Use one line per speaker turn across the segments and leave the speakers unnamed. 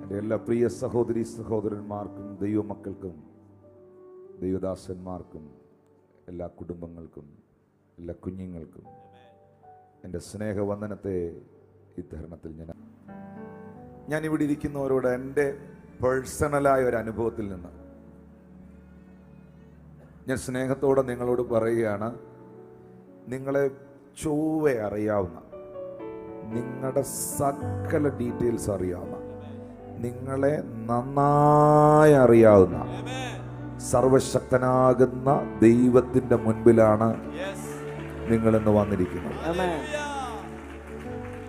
എൻ്റെ എല്ലാ പ്രിയ സഹോദരി സഹോദരന്മാർക്കും ദൈവമക്കൾക്കും ദൈവദാസന്മാർക്കും എല്ലാ കുടുംബങ്ങൾക്കും എല്ലാ കുഞ്ഞുങ്ങൾക്കും എൻ്റെ സ്നേഹവന്ദനത്തെ ഈ തരുണത്തിൽ ഞാനിവിടെ ഇരിക്കുന്നവരോട് എൻ്റെ പേഴ്സണലായ ഒരു അനുഭവത്തിൽ നിന്ന് ഞാൻ സ്നേഹത്തോടെ നിങ്ങളോട് പറയുകയാണ്. നിങ്ങളെ ചൊവ്വെ അറിയാവുന്ന, നിങ്ങളുടെ സകല ഡീറ്റെയിൽസ് അറിയാവുന്ന, നിങ്ങളെ നന്നായി അറിയാവുന്ന സർവശക്തനാകുന്ന ദൈവത്തിന്റെ മുൻപിലാണ് നിങ്ങളിന്ന് വന്നിരിക്കുന്നത്.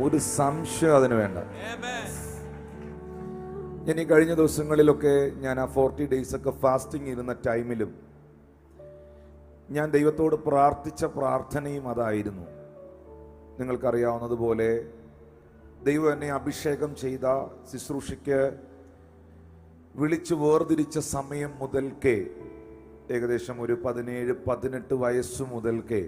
ഒരു സംശയം അതിന് വേണ്ട. ഞാൻ ഈ കഴിഞ്ഞ ദിവസങ്ങളിലൊക്കെ ഞാൻ ആ 40 days ഒക്കെ ഫാസ്റ്റിംഗ് ഇരുന്ന ടൈമിലും ഞാൻ ദൈവത്തോട് പ്രാർത്ഥിച്ച പ്രാർത്ഥനയും അതായിരുന്നു. നിങ്ങൾക്കറിയാവുന്നതുപോലെ ദൈവം എന്നെ അഭിഷേകം ചെയ്ത ശുശ്രൂഷയ്ക്ക് വിളിച്ചു വേർതിരിച്ച സമയം മുതൽക്കേ, ഏകദേശം ഒരു 17-18 വയസ്സു മുതൽക്കേ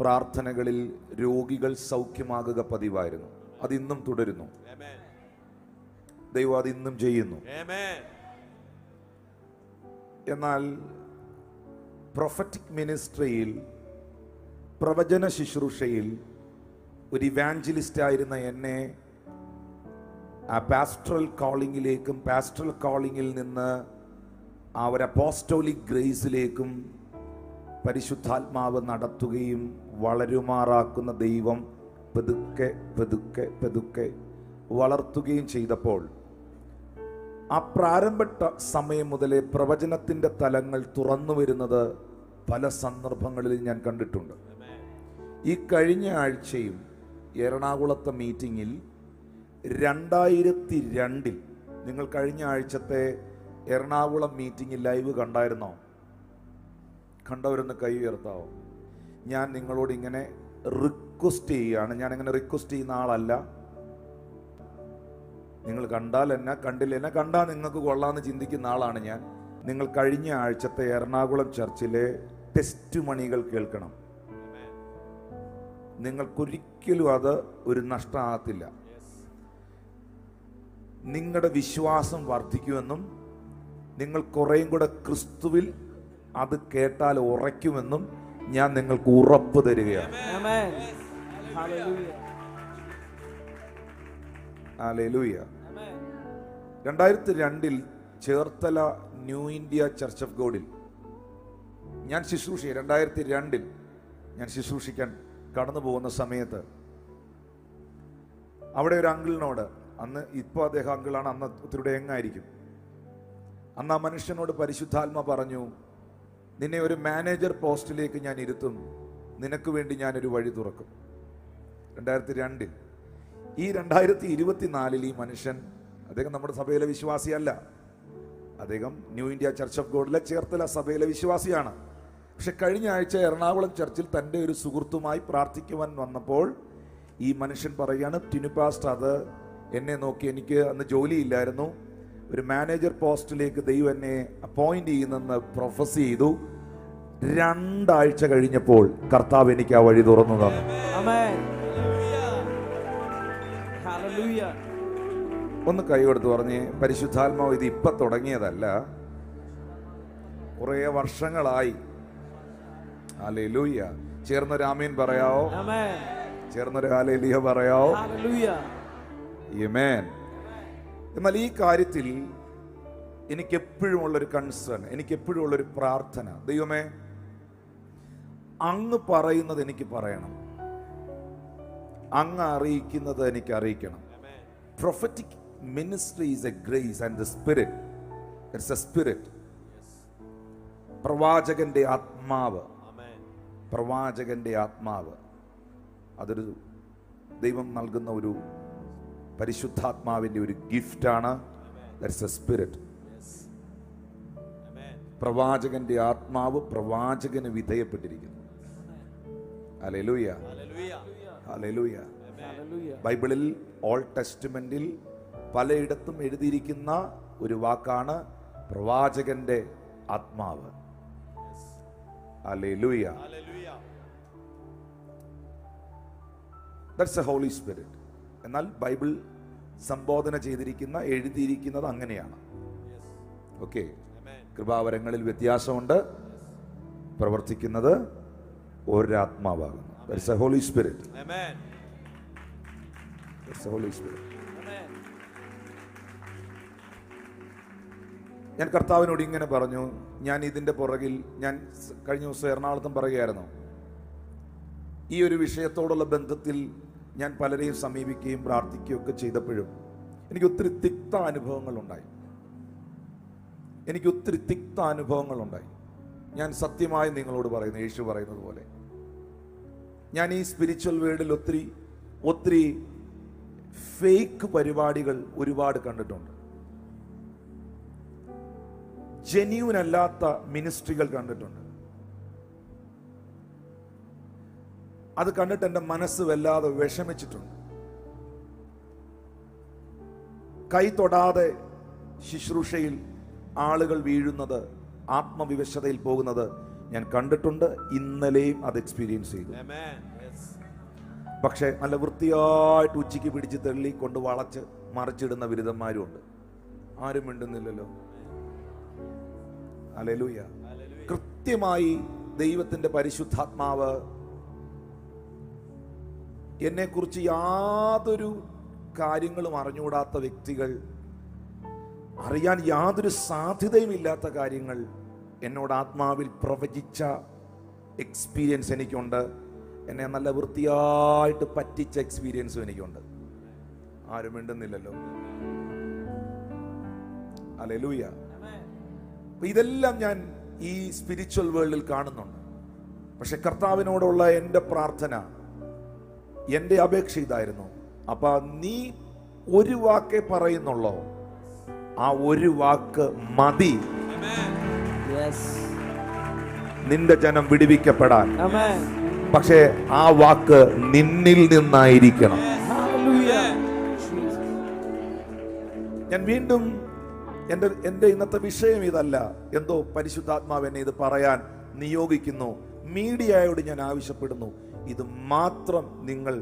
പ്രാർത്ഥനകളിൽ രോഗികൾ സൗഖ്യമാകുക പതിവായിരുന്നു. അതിന്നും തുടരുന്നു. ദൈവം അതിന്നും ചെയ്യുന്നു. എന്നാൽ പ്രൊഫറ്റിക് മിനിസ്ട്രിയിൽ, പ്രവചന ശുശ്രൂഷയിൽ ഒരു ഇവാഞ്ചലിസ്റ്റ് ആയിരുന്ന എന്നെ ആ പാസ്റ്ററൽ കോളിങ്ങിലേക്കും പാസ്റ്ററൽ കോളിങ്ങിൽ നിന്ന് ആ ഒരു അപ്പോസ്റ്റോലിക് ഗ്രേസിലേക്കും പരിശുദ്ധാത്മാവ് നടത്തുകയും വളരുമാറാക്കുന്ന ദൈവം പതുക്കെ പതുക്കെ പതുക്കെ വളർത്തുകയും ചെയ്തപ്പോൾ ആ പ്രാരംഭ സമയം മുതലേ പ്രവചനത്തിൻ്റെ തലങ്ങൾ തുറന്നു വരുന്നത് പല സന്ദർഭങ്ങളിൽ ഞാൻ കണ്ടിട്ടുണ്ട്. ഈ കഴിഞ്ഞ ആഴ്ചയും എറണാകുളത്തെ മീറ്റിങ്ങിൽ 2002 നിങ്ങൾ കഴിഞ്ഞ ആഴ്ചത്തെ എറണാകുളം മീറ്റിംഗ് ലൈവ് കണ്ടായിരുന്നോ? കണ്ടവരൊന്ന് കൈ ഉയർത്താവോ? ഞാൻ നിങ്ങളോട് ഇങ്ങനെ റിക്വസ്റ്റ് ചെയ്യുകയാണ്. ഞാനിങ്ങനെ റിക്വസ്റ്റ് ചെയ്യുന്ന ആളല്ല. നിങ്ങൾ കണ്ടാൽ എന്നെ, കണ്ടില്ല എന്നെ, കണ്ടാൽ നിങ്ങൾക്ക് കൊള്ളാമെന്ന് ചിന്തിക്കുന്ന ആളാണ് ഞാൻ. നിങ്ങൾ കഴിഞ്ഞ ആഴ്ചത്തെ എറണാകുളം ചർച്ചിലെ ടെസ്റ്റ് മണികൾ കേൾക്കണം. നിങ്ങൾക്കൊരിക്കലും അത് ഒരു നഷ്ടമാകത്തില്ല. നിങ്ങളുടെ വിശ്വാസം വർദ്ധിക്കുമെന്നും നിങ്ങൾ കുറേയും കൂടെ ക്രിസ്തുവിൽ അത് കേട്ടാൽ ഉറയ്ക്കുമെന്നും ഞാൻ നിങ്ങൾക്ക് ഉറപ്പ് തരികയാണ്. Hallelujah. 2002 Cherthala new India church of ഗോഡിൽ ഞാൻ ശുശ്രൂഷ 2002 ഞാൻ ശുശ്രൂഷിക്കാൻ കടന്നു പോകുന്ന സമയത്ത് അവിടെ ഒരു അങ്കിളിനോട്, അന്ന് ഇപ്പോൾ അദ്ദേഹം അങ്കിളാണ്, അന്ന് ഒത്തിരി യങ്ങായിരിക്കും, അന്ന് ആ മനുഷ്യനോട് പരിശുദ്ധാത്മ പറഞ്ഞു, നിന്നെ ഒരു മാനേജർ പോസ്റ്റിലേക്ക് ഞാൻ ഇരുത്തും, നിനക്ക് വേണ്ടി ഞാനൊരു വഴി തുറക്കും. 2002 ഈ 2024 ഈ മനുഷ്യൻ, അദ്ദേഹം നമ്മുടെ സഭയിലെ വിശ്വാസിയല്ല, അദ്ദേഹം ന്യൂ ഇന്ത്യ ചർച്ച് ഓഫ് ഗോഡിലെ ചേർത്തല സഭയിലെ വിശ്വാസിയാണ്. പക്ഷെ കഴിഞ്ഞ ആഴ്ച എറണാകുളം ചർച്ചിൽ തൻ്റെ ഒരു സുഹൃത്തുമായി പ്രാർത്ഥിക്കുവാൻ വന്നപ്പോൾ ഈ മനുഷ്യൻ പറയുകയാണ്, ടിനു പാസ്റ്റർ, അത് എന്നെ നോക്കി, എനിക്ക് അന്ന് ജോലിയില്ലായിരുന്നു, ഒരു മാനേജർ പോസ്റ്റിലേക്ക് ദൈവം എന്നെ അപ്പോയിന്റ് ചെയ്യുന്നെന്ന് പ്രൊഫസ് ചെയ്തു. 2 ആഴ്ച കഴിഞ്ഞപ്പോൾ കർത്താവ് എനിക്ക് ആ വഴി തുറന്നു തന്നു. ഒന്ന് കൈ കൊടുത്ത് പറഞ്ഞ്, പരിശുദ്ധാത്മാവ് ഇത് ഇപ്പൊ തുടങ്ങിയതല്ല, കുറേ വർഷങ്ങളായി. ഹല്ലേലൂയ. ചേർന്നൊരു ആമേൻ പറയാവോ? ചേർന്നൊരു ഹല്ലേലൂയ പറയാവോ? ആമേൻ. എന്നാൽ ഈ കാര്യത്തിൽ എനിക്കെപ്പോഴും ഉള്ളൊരു കൺസേൺ, എനിക്കെപ്പോഴും ഉള്ളൊരു പ്രാർത്ഥന, ദൈവമേ അങ്ങ് പറയുന്നത് എനിക്ക് പറയണം, അങ്ങ് അറിയിക്കുന്നത് എനിക്ക് അറിയിക്കണം. Prophetic ministry is A grace and the spirit. It's A spirit. പ്രവാചകന്റെ ആത്മാവ്, പ്രവാചകന്റെ ആത്മാവ് അതൊരു ദൈവം നൽകുന്ന ഒരു പരിശുദ്ധാത്മാവിന്റെ ഒരു ഗിഫ്റ്റാണ്. That's A spirit. പ്രവാചകന്റെ ആത്മാവ് പ്രവാചകന് വിധേയപ്പെട്ടിരിക്കുന്നു. Hallelujah, hallelujah. ബൈബിളിൽ ഓൾഡ് ടെസ്റ്റ്മെന്റിൽ പലയിടത്തും എഴുതിയിരിക്കുന്ന ഒരു വാക്കാണ് പ്രവാചകന്റെ ആത്മാവ്. Hallelujah. That's the Holy Spirit. എന്നാൽ ബൈബിൾ സംബോധന ചെയ്തിരിക്കുന്ന, എഴുതിയിരിക്കുന്നത് അങ്ങനെയാണ്. ഓക്കെ, കൃപാവരങ്ങളിൽ വ്യത്യാസമുണ്ട്, പ്രവർത്തിക്കുന്നത് ഒരാത്മാവാകുന്നു. There's a Holy Spirit. Amen. There's a Holy Spirit. Amen. ഞാൻ കർത്താവിനോട് ഇങ്ങനെ പറഞ്ഞു, ഞാൻ ഇതിൻ്റെ പുറകിൽ, ഞാൻ കഴിഞ്ഞ ദിവസം എറണാകുളത്തും പറയുകയായിരുന്നു, ഈ ഒരു വിഷയത്തോടുള്ള ബന്ധത്തിൽ ഞാൻ പലരെയും സമീപിക്കുകയും പ്രാർത്ഥിക്കുകയും ഒക്കെ ചെയ്തപ്പോഴും എനിക്ക് ഒത്തിരി തിക്ത അനുഭവങ്ങളുണ്ടായി. ഞാൻ സത്യമായി നിങ്ങളോട് പറയുന്നു, യേശു പറയുന്നത് പോലെ ഞാൻ ഈ സ്പിരിച്വൽ വേൾഡിൽ ഒത്തിരി ഫേക്ക് പരിപാടികൾ ഒരുപാട് കണ്ടിട്ടുണ്ട്. ജെന്യൂൻ അല്ലാത്ത മിനിസ്ട്രികൾ കണ്ടിട്ടുണ്ട്. അത് കണ്ടിട്ട് എൻ്റെ മനസ്സ് വല്ലാതെ വിഷമിച്ചിട്ടുണ്ട്. കൈ തൊടാതെ ശുശ്രൂഷയിൽ ആളുകൾ വീഴുന്നത്, ആത്മവിവശതയിൽ പോകുന്നത് ഞാൻ കണ്ടിട്ടുണ്ട്. ഇന്നലെയും അത് എക്സ്പീരിയൻസ് ചെയ്തു. പക്ഷെ നല്ല വൃത്തിയായിട്ട് ഉച്ചയ്ക്ക് പിടിച്ച് തള്ളി കൊണ്ട് വളച്ച് മറിച്ചിടുന്ന ബിരുദന്മാരും ഉണ്ട്. ആരും മിണ്ടുന്നില്ലല്ലോ. ഹല്ലേലൂയ. കൃത്യമായി ദൈവത്തിന്റെ പരിശുദ്ധാത്മാവ് എന്നെക്കുറിച്ച് യാതൊരു കാര്യങ്ങളും അറിഞ്ഞുകൂടാത്ത വ്യക്തികൾ, അറിയാൻ യാതൊരു സാധ്യതയും ഇല്ലാത്ത കാര്യങ്ങൾ എന്നോട് ആത്മാവിൽ പ്രവചിച്ച എക്സ്പീരിയൻസ് എനിക്കുണ്ട്. എന്നെ നല്ല വൃത്തിയായിട്ട് പറ്റിച്ച എക്സ്പീരിയൻസും എനിക്കുണ്ട്. ആരും മിണ്ടുന്നില്ലല്ലോ. ഹല്ലേലൂയ. ഇതെല്ലാം ഞാൻ ഈ സ്പിരിച്വൽ വേൾഡിൽ കാണുന്നുണ്ട്. പക്ഷെ കർത്താവിനോടുള്ള എൻ്റെ പ്രാർത്ഥന, എൻ്റെ അപേക്ഷ ഇതായിരുന്നു, അപ്പൊ നീ ഒരു വാക്കേ പറയുന്നുള്ളോ, ആ ഒരു വാക്ക് മതി നിന്റെ ജനം വിടുവിക്കപ്പെടാൻ. പക്ഷേ ആ വാക്ക് നിന്നിൽ നിന്നായിരിക്കണം. ഞാൻ വീണ്ടും എൻ്റെ ഇന്നത്തെ വിഷയം ഇതല്ല. എന്തോ പരിശുദ്ധാത്മാവ് എന്നെ ഇത് പറയാൻ നിയോഗിക്കുന്നു. മീഡിയയോട് ഞാൻ ആവശ്യപ്പെടുന്നു, ഇത് മാത്രം നിങ്ങൾ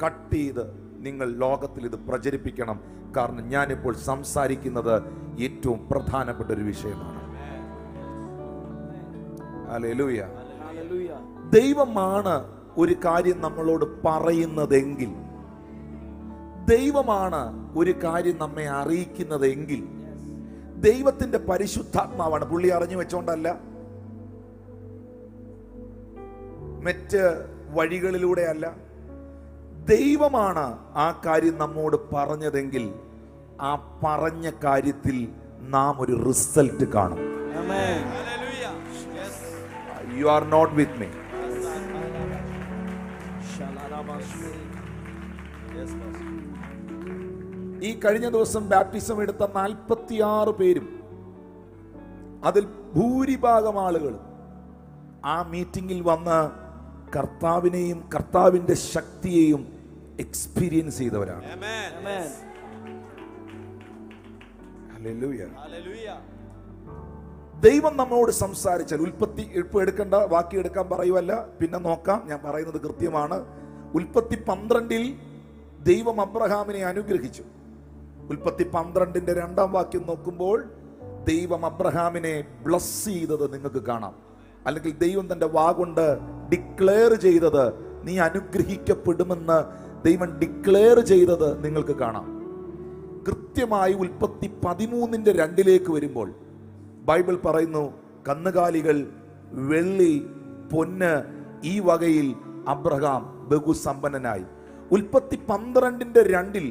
കട്ട് ചെയ്ത് നിങ്ങൾ ലോകത്തിൽ ഇത് പ്രചരിപ്പിക്കണം. കാരണം ഞാനിപ്പോൾ സംസാരിക്കുന്നത് ഏറ്റവും പ്രധാനപ്പെട്ട ഒരു വിഷയമാണ്. ഹല്ലേലൂയ. ദൈവമാണ് ഒരു കാര്യം നമ്മളോട് പറയുന്നതെങ്കിൽ, ദൈവമാണ് ഒരു കാര്യം നമ്മെ അറിയിക്കുന്നതെങ്കിൽ, ദൈവത്തിന്റെ പരിശുദ്ധാത്മാവാണ്. പുള്ളി അറിഞ്ഞു വെച്ചോണ്ടല്ല, മറ്റ് വഴികളിലൂടെ അല്ല, ദൈവമാണ് ആ കാര്യം നമ്മോട് പറഞ്ഞതെങ്കിൽ ആ പറഞ്ഞ കാര്യത്തിൽ നാം ഒരു റിസൾട്ട് കാണും. You are not with me. ഈ കഴിഞ്ഞ ദിവസം ബാപ്റ്റിസം എടുത്ത 46 പേരും അതിൽ ഭൂരിഭാഗം ആളുകളും ആ മീറ്റിംഗിൽ വന്ന് കർത്താവിനെയും കർത്താവിന്റെ ശക്തിയെയും എക്സ്പീരിയൻസ് ചെയ്തവരാണ്. ഹല്ലേലൂയ. ദൈവം നമ്മോട് സംസാരിച്ചാൽ, ഉൽപ്പത്തി ഇപ്പൊ എടുക്കേണ്ട, വാക്കി എടുക്കാൻ പറയുമല്ല, പിന്നെ നോക്കാം. ഞാൻ പറയുന്നത് കൃത്യമാണ്. ഉൽപ്പത്തി 12 ദൈവം അബ്രഹാമിനെ അനുഗ്രഹിച്ചു. ഉൽപ്പത്തി 12 2 വാക്യം നോക്കുമ്പോൾ ദൈവം അബ്രഹാമിനെ ബ്ലസ് ചെയ്തത് നിങ്ങൾക്ക് കാണാം. അല്ലെങ്കിൽ ദൈവം തന്റെ വാഗുകൊണ്ട് ഡിക്ലെയർ ചെയ്തത്, നീ അനുഗ്രഹിക്കപ്പെടുമെന്ന് ദൈവം ഡിക്ലെയർ ചെയ്തത് നിങ്ങൾക്ക് കാണാം. കൃത്യമായി ഉൽപ്പത്തി 13 2 വരുമ്പോൾ ബൈബിൾ പറയുന്നു, കന്നുകാലികൾ, വെള്ളി, പൊന്ന്, ഈ വകയിൽ അബ്രഹാം ബഹുസമ്പന്നനായി. ഉൽപ്പത്തി 12 2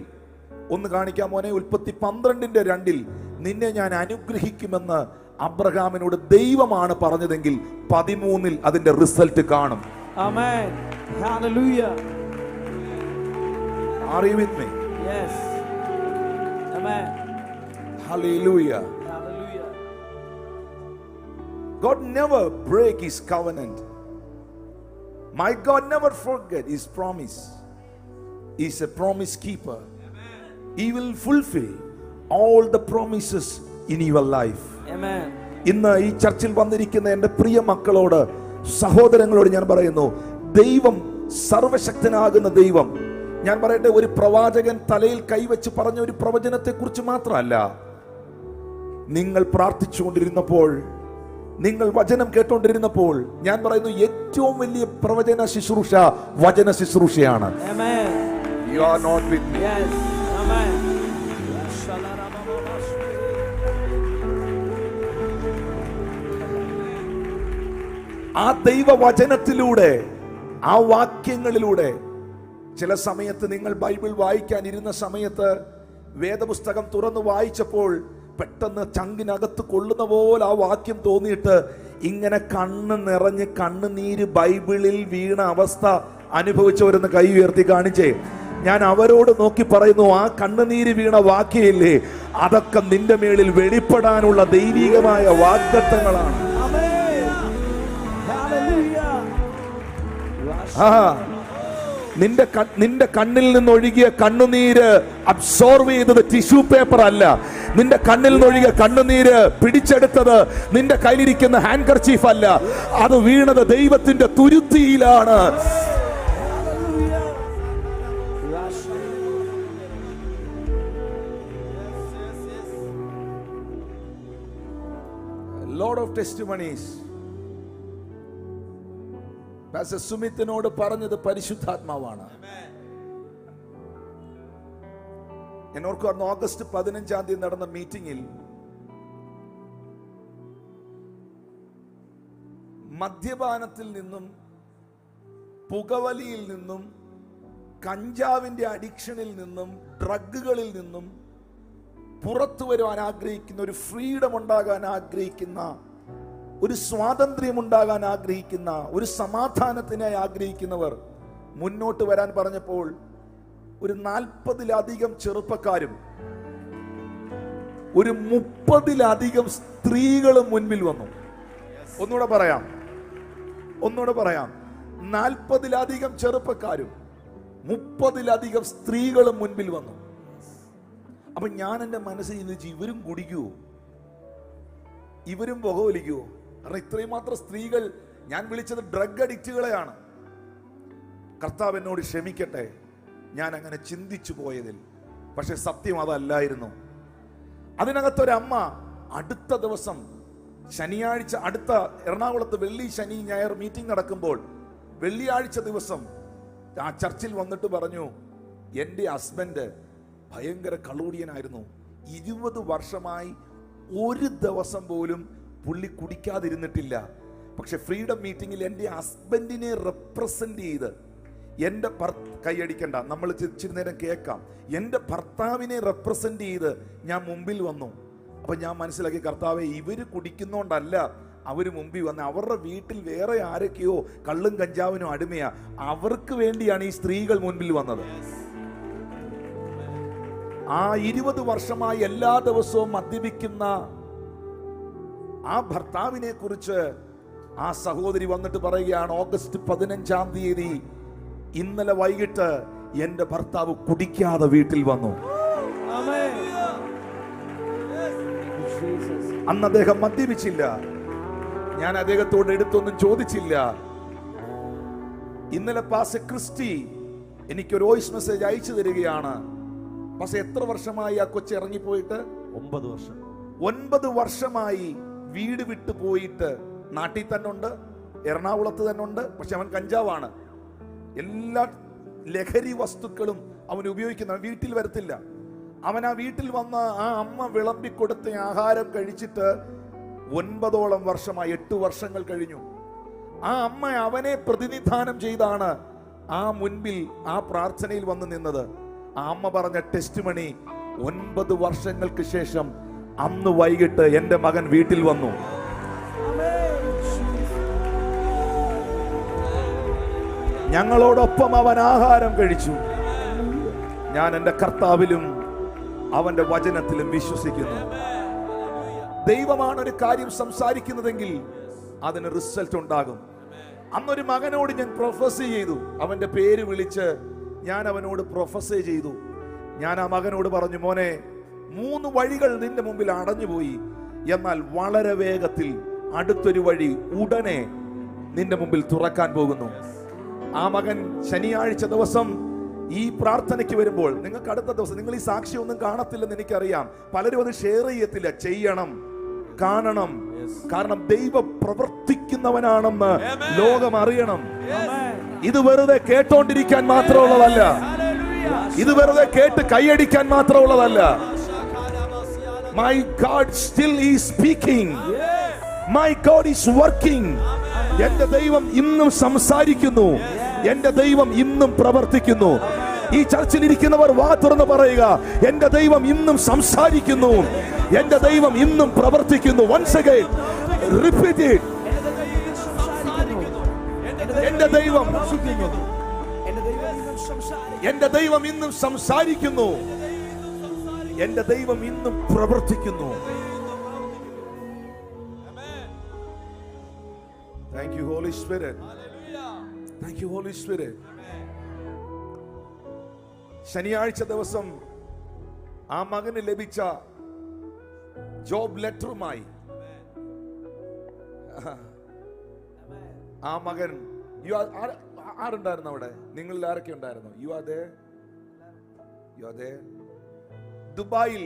ഒന്ന് കാണിക്കാൻ മോനെ. ഉൽപ്പത്തി 12 2 നിന്നെ ഞാൻ അനുഗ്രഹിക്കുമെന്ന് അബ്രഹാമിനോട് ദൈവമാണ് പറഞ്ഞതെങ്കിൽ 13 അതിന്റെ റിസൾട്ട് കാണും.
ആമേൻ. Hallelujah.
Are you with me?
Yes. Amen.
Hallelujah.
Hallelujah.
God never break his covenant. My God never forget his promise. He is a promise keeper. He will fulfill all the promises in your life.
Amen.
ഇന്ന് ഈ ചർച്ചിൽ വന്നിരിക്കുന്ന എൻ്റെ പ്രിയ മക്കളോട്, സഹോദരങ്ങളോട് ഞാൻ പറയുന്നു, ദൈവം, സർവശക്തനാകുന്ന ദൈവം, ഞാൻ പറയട്ടെ, ഒരു പ്രവാചകൻ തലയിൽ കൈവച്ച് പറഞ്ഞ ഒരു പ്രവചനത്തെ കുറിച്ച് മാത്രമല്ല. നിങ്ങൾ പ്രാർത്ഥിച്ചുകൊണ്ടിരുന്നപ്പോൾ, നിങ്ങൾ വചനം കേട്ടോണ്ടിരുന്നപ്പോൾ, ഞാൻ പറയുന്നു ഏറ്റവും വലിയ പ്രവചന ശുശ്രൂഷ വചന ശുശ്രൂഷയാണ്.
Amen.
You are not with me.
Yes. Amen.
ആ ദൈവവചനത്തിലൂടെ, ആ വാക്യങ്ങളിലൂടെ, ചില സമയത്ത് നിങ്ങൾ ബൈബിൾ വായിക്കാൻ ഇരുന്ന സമയത്ത് വേദപുസ്തകം തുറന്നു വായിച്ചപ്പോൾ പെട്ടെന്ന് ചങ്കിനകത്ത് കൊള്ളുന്ന പോലെ ആ വാക്യം തോന്നിയിട്ട് ഇങ്ങനെ കണ്ണ് നിറഞ്ഞ് കണ്ണുനീര് ബൈബിളിൽ വീണ അവസ്ഥ അനുഭവിച്ചവരെന്ന് കൈ ഉയർത്തി കാണിച്ചേ. ഞാൻ അവരോട് നോക്കി പറയുന്നു, ആ കണ്ണുനീര് വീണ വാക്യമില്ലേ, അതൊക്കെ നിന്റെ മേളിൽ വെളിപ്പെടാനുള്ള ദൈവികമായ വാഗ്ദത്തങ്ങളാണ്. നിന്റെ കണ്ണിൽ നിന്നൊഴുകിയ കണ്ണുനീര് അബ്സോർവ് ചെയ്തത് ടിഷ്യൂ പേപ്പർ അല്ല. നിന്റെ കണ്ണിൽ നിന്നൊഴുകിയ കണ്ണുനീര് പിടിച്ചെടുത്തത് നിന്റെ കയ്യിലിരിക്കുന്ന ഹാൻഡ് കർച്ചീഫ് അല്ല. അത് വീണത് ദൈവത്തിന്റെ തുരുത്തിയിലാണ്. Lord of testimonies. പാസ്റ്റർ സുമിത്തിനോട് പറഞ്ഞത് പരിശുദ്ധാത്മാവാണ്. ഞാൻ ഓർക്കുന്നു, ഓഗസ്റ്റ് 15 നടന്ന മീറ്റിംഗിൽ മദ്യപാനത്തിൽ നിന്നും, പുകവലിയിൽ നിന്നും, കഞ്ചാവിന്റെ അഡിക്ഷനിൽ നിന്നും, ഡ്രഗുകളിൽ നിന്നും പുറത്തു വരുവാൻ ആഗ്രഹിക്കുന്ന, ഒരു ഫ്രീഡം ഉണ്ടാകാൻ ആഗ്രഹിക്കുന്ന, ഒരു സ്വാതന്ത്ര്യം ഉണ്ടാകാൻ ആഗ്രഹിക്കുന്ന, ഒരു സമാധാനത്തിനായി ആഗ്രഹിക്കുന്നവർ മുന്നോട്ട് വരാൻ പറഞ്ഞപ്പോൾ ഒരു 40-ലധികം ചെറുപ്പക്കാരും ഒരു 30-ലധികം സ്ത്രീകളും മുൻപിൽ വന്നു. ഒന്നുകൂടെ പറയാം 40-ലധികം ചെറുപ്പക്കാരും 30-ലധികം സ്ത്രീകളും മുൻപിൽ വന്നു. അപ്പൊ ഞാൻ എൻ്റെ മനസ്സിൽ ചിന്തിച്ചു, ഇവരും കുടിക്കുവോ, ഇവരും പുകവലിക്കുവോ? കാരണം ഇത്രയും മാത്രം സ്ത്രീകൾ. ഞാൻ വിളിച്ചത് ഡ്രഗ് അഡിക്റ്റുകളെയാണ്. കർത്താവ് എന്നോട് ക്ഷമിക്കട്ടെ, ഞാൻ അങ്ങനെ ചിന്തിച്ചു പോയതിൽ. പക്ഷെ സത്യം അതല്ലായിരുന്നു. അതിനകത്തൊരമ്മ അടുത്ത ദിവസം ശനിയാഴ്ച, അടുത്ത എറണാകുളത്ത് വെള്ളി ശനി ഞായർ മീറ്റിംഗ് നടക്കുമ്പോൾ വെള്ളിയാഴ്ച ദിവസം ആ ചർച്ചിൽ വന്നിട്ട് പറഞ്ഞു, എൻ്റെ ഹസ്ബൻഡ് ഭയങ്കര കള്ളൂടിയനായിരുന്നു. 20 വർഷമായി ഒരു ദിവസം പോലും പുള്ളി കുടിക്കാതിരുന്നിട്ടില്ല. പക്ഷെ ഫ്രീഡം മീറ്റിംഗിൽ എൻ്റെ ഹസ്ബൻഡിനെ റെപ്രസെന്റ് ചെയ്ത്, എൻ്റെ കൈയടിക്കണ്ട, നമ്മൾ ഇച്ചിരി നേരം കേൾക്കാം, എൻ്റെ ഭർത്താവിനെ റെപ്രസെന്റ് ചെയ്ത് ഞാൻ മുമ്പിൽ വന്നു. അപ്പൊ ഞാൻ മനസ്സിലാക്കി, കർത്താവെ, ഇവര് കുടിക്കുന്നോണ്ടല്ല അവര് മുമ്പിൽ വന്ന്, അവരുടെ വീട്ടിൽ വേറെ ആരൊക്കെയോ കള്ളും കഞ്ചാവിനും അടിമയാ, അവർക്ക് വേണ്ടിയാണ് ഈ സ്ത്രീകൾ മുൻപിൽ വന്നത്. ആ 20 വർഷമായി എല്ലാ ദിവസവും മദ്യപിക്കുന്ന ആ ഭർത്താവിനെ കുറിച്ച് ആ സഹോദരി വന്നിട്ട് പറയുകയാണ്, ഓഗസ്റ്റ് 15 ഇന്നലെ വൈകിട്ട് എന്റെ ഭർത്താവ് കുടിക്കാതെ വീട്ടിൽ വന്നു. അന്ന് അദ്ദേഹം മദ്യപിച്ചില്ല. ഞാൻ അദ്ദേഹത്തോട് എടുത്തൊന്നും ചോദിച്ചില്ല. ഇന്നലെ പാസ്റ്റർ ക്രിസ്റ്റി എനിക്കൊരു വോയിസ് മെസ്സേജ് അയച്ചു തരികയാണ്. പക്ഷെ എത്ര വർഷമായി ആ കൊച്ചു ഇറങ്ങിപ്പോയിട്ട്?
9 വർഷം.
9 വർഷമായി വീട് വിട്ടു പോയിട്ട്. നാട്ടിൽ തന്നെ ഉണ്ട്, എറണാകുളത്ത് തന്നെ ഉണ്ട്. പക്ഷെ അവൻ കഞ്ചാവാണ്. എല്ലാ ലഹരി വസ്തുക്കളും അവൻ ഉപയോഗിക്കുന്ന, വീട്ടിൽ വരത്തില്ല. അവൻ ആ വീട്ടിൽ വന്ന ആ അമ്മ വിളമ്പിക്കൊടുത്ത ആഹാരം കഴിച്ചിട്ട് 9ഓളം വർഷമായി, 8 വർഷങ്ങൾ കഴിഞ്ഞു. ആ അമ്മ അവനെ പ്രതിനിധാനം ചെയ്താണ് ആ മുൻപിൽ ആ പ്രാർത്ഥനയിൽ വന്ന് നിന്നത്. ആ അമ്മ പറഞ്ഞ ടെസ്റ്റിമണി, 9 വർഷങ്ങൾക്ക് ശേഷം അന്ന് വൈകിട്ട് എൻ്റെ മകൻ വീട്ടിൽ വന്നു. ഞങ്ങളോടൊപ്പം അവൻ ആഹാരം കഴിച്ചു. ഞാൻ എൻ്റെ കർത്താവിലും അവന്റെ വചനത്തിലും വിശ്വസിക്കുന്നു. ദൈവമാണ് ഒരു കാര്യം സംസാരിക്കുന്നതെങ്കിൽ അതിന് റിസൾട്ട് ഉണ്ടാകും. അന്നൊരു മകനോട് ഞാൻ പ്രൊഫസി ചെയ്തു. അവന്റെ പേര് വിളിച്ച് ഞാൻ അവനോട് പ്രൊഫസി ചെയ്തു. ഞാൻ ആ മകനോട് പറഞ്ഞു, മോനെ, 3 വഴികൾ നിന്റെ മുമ്പിൽ അടഞ്ഞുപോയി, എന്നാൽ വളരെ വേഗത്തിൽ അടുത്തൊരു വഴി ഉടനെ നിന്റെ മുമ്പിൽ തുറക്കാൻ പോകുന്നു. ആ മകൻ ശനിയാഴ്ച ദിവസം ഈ പ്രാർത്ഥനയ്ക്ക് വരുമ്പോൾ നിങ്ങൾക്ക് അടുത്ത ദിവസം നിങ്ങൾ ഈ സാക്ഷ്യം ഒന്നും കാണത്തില്ലെന്ന് എനിക്കറിയാം. പലരും അത് ഷെയർ ചെയ്യത്തില്ല. ചെയ്യണം, കാണണം. കാരണം ദൈവം പ്രവർത്തിക്കുന്നവനാണെന്ന് ലോകം അറിയണം. ഇത് വെറുതെ കേട്ടോണ്ടിരിക്കാൻ മാത്രമുള്ളതല്ല. ഇത് വെറുതെ കേട്ട് കൈയടിക്കാൻ മാത്രമുള്ളതല്ല. My God still is speaking. My God is working. എന്റെ ദൈവം ഇന്നും സംസാരിക്കുന്നു. എന്റെ ദൈവം ഇന്നും പ്രവർത്തിക്കുന്നു. ഈ ചർച്ചിൽ ഇരിക്കുന്നവർ വാ തുറന്ന് പറയുക, എന്റെ ദൈവം ഇന്നും സംസാരിക്കുന്നു, എന്റെ ദൈവം ഇന്നും പ്രവർത്തിക്കുന്നു. Once again, repeat it. എന്റെ ദൈവം ഇന്നും സംസാരിക്കുന്നു, എന്റെ ദൈവം ഇന്നും പ്രവർത്തിക്കുന്നു. Thank you, Holy Spirit. Thank you, Holy Spirit. ശനിയാഴ്ച ദിവസം ആ മകന് ലഭിച്ച ജോബ് ലെറ്ററുമായി ആ മകൻ ആരുണ്ടായിരുന്നു അവിടെ? നിങ്ങളിൽ ആരൊക്കെ ഉണ്ടായിരുന്നു? You are there. ദുബായിൽ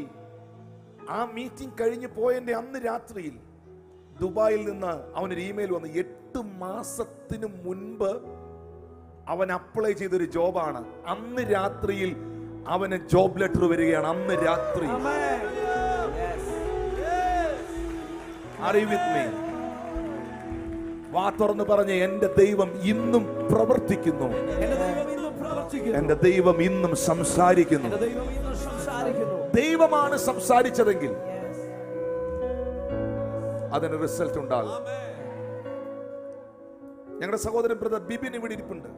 ആ മീറ്റിംഗ് കഴിഞ്ഞ് പോയതിന്റെ അന്ന് രാത്രിയിൽ ദുബായിൽ നിന്ന് അവനൊരു ഇമെയിൽ വന്നു. 8 മാസത്തിന് മുൻപ് അവൻ അപ്ലൈ ചെയ്തൊരു ജോബാണ്. അന്ന് രാത്രിയിൽ അവന് ജോബ് ലെറ്റർ വരികയാണ്. അന്ന് രാത്രി. Are you with me? വാ തുറന്ന് പറഞ്ഞ്, എന്റെ ദൈവം ഇന്നും പ്രവർത്തിക്കുന്നു, എന്റെ ദൈവം ഇന്നും സംസാരിക്കുന്നു. ദൈവമാണ് സംസാരിച്ചതെങ്കിൽ അതിന് റിസൾട്ട് ഉണ്ടാകും. ഞങ്ങളുടെ സഹോദരൻ ബ്രദർ ബിബിൻ ഇവിടെ ഇരിപ്പുണ്ട്.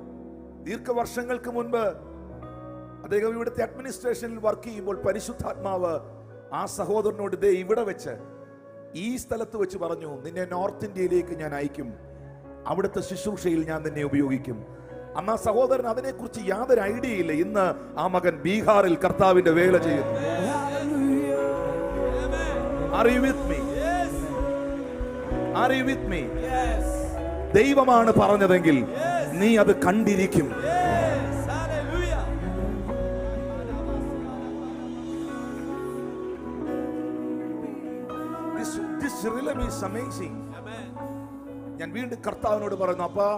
ദീർഘവർഷങ്ങൾക്ക് മുൻപ് അദ്ദേഹം ഇവിടുത്തെ അഡ്മിനിസ്ട്രേഷനിൽ വർക്ക് ചെയ്യുമ്പോൾ പരിശുദ്ധാത്മാവ് ആ സഹോദരനോട് ദേ ഇവിടെ വെച്ച്, ഈ സ്ഥലത്ത് വെച്ച് പറഞ്ഞു, നിന്നെ നോർത്ത് ഇന്ത്യയിലേക്ക് ഞാൻ അയക്കും, അവിടുത്തെ ശുശ്രൂഷയിൽ ഞാൻ നിന്നെ ഉപയോഗിക്കും. അന്ന് ആ സഹോദരൻ അതിനെക്കുറിച്ച് യാതൊരു ഐഡിയ ഇല്ല. ഇന്ന് ആ മകൻ ബീഹാറിൽ കർത്താവിന്റെ വേല ചെയ്യുന്നു. Are you with me? Are you with me? ദൈവമാണ് പറഞ്ഞതെങ്കിൽ നീ അത് കണ്ടിരിക്കും. This realm is amazing. ഞാൻ വീണ്ടും കർത്താവിനോട് പറയുന്നു, അപ്പാ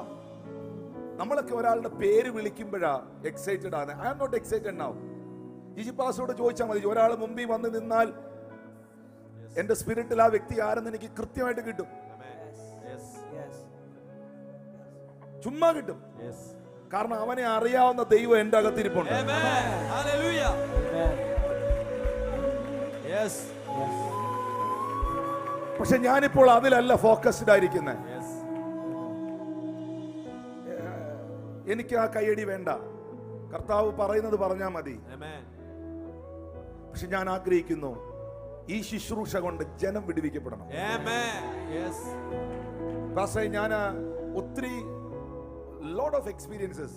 നമ്മളൊക്കെ ഒരാളുടെ പേര് വിളിക്കുമ്പോഴാ എക്സൈറ്റഡ് ആണ്. I am not excited now. Jiji പാസ്റ്ററോട് ചോദിച്ചാൽ മതി, ഒരാൾ മുമ്പിൽ വന്ന് നിന്നാൽ എന്റെ സ്പിരിറ്റിൽ ആ വ്യക്തി ആരെന്ന് എനിക്ക് കൃത്യമായിട്ട് കിട്ടും. ചുമ്മാ കിട്ടും. കാരണം അവനെ അറിയാവുന്ന ദൈവം എന്റെ അകത്തിരിപ്പുണ്ട്. പക്ഷെ ഞാനിപ്പോൾ അതിലല്ല ഫോക്കസ്ഡ് ആയിരിക്കുന്നത്. എനിക്ക് ആ കയ്യടി വേണ്ട, കർത്താവ് പറയുന്നത് പറഞ്ഞാൽ മതി. പക്ഷെ ഞാൻ ആഗ്രഹിക്കുന്നു ഈ ശുശ്രൂഷ കൊണ്ട് ജനം വിടുവിക്കപ്പെടണം. ഞാൻ ഒത്തിരി lot of experiences.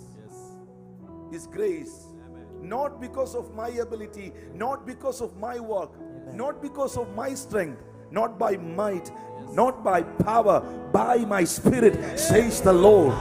His grace, not because of my ability, not because of my work, not because of my strength, not by might, not by power, by my spirit, says the Lord.